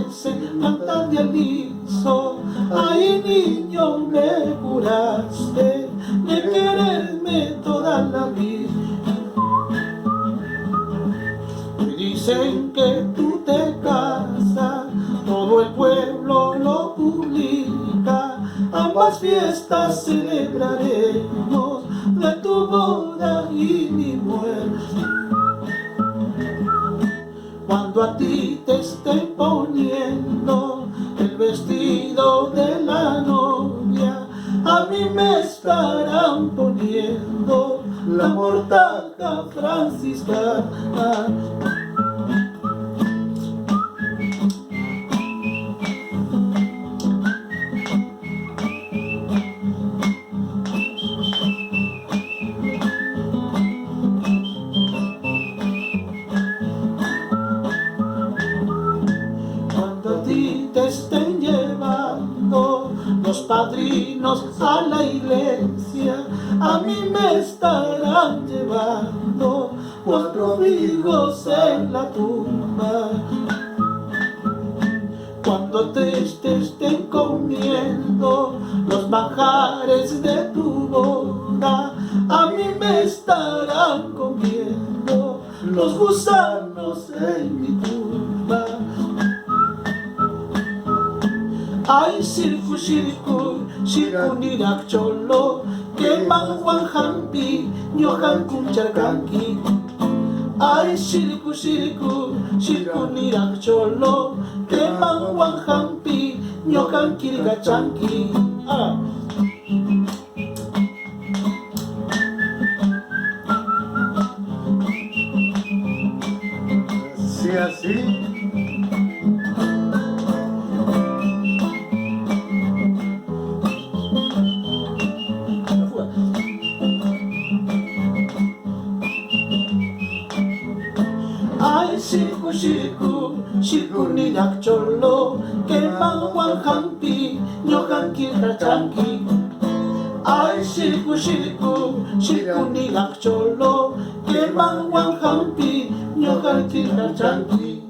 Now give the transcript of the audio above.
florece, planta de aliso. Ay, niño, me curaste de quererme toda la vida. Me dicen que tú te casas, todo el pueblo lo publica. Ambas fiestas celebraremos, de tu boda y mi muerte. Cuando a ti te estén poniendo el vestido de la novia, a mí me estarán poniendo la mortaja franciscana. Cuando a ti te estén llevando los padrinos a la iglesia, a mí me estarán llevando 4 higos en la tumba. Cuando te estén comiendo los manjares de tu boda, a mí me estarán comiendo los gusanos en mi tumba. Ay, shirku, shirku, shirku nirak cholo, que manguan hampi, nyohan kuncharkanki. Ay, shirku, shirku, shirku nirak cholo, que manguan hampi, nyohan kirgachanki. Sí, así. Ay, shirku, shirku, shirku nirak cholo, que manguan hampi, nyohan kirgachanki. Ay, shirku, shirku, shirku nirak cholo, que manguan hampi, nyohan kirgachanki.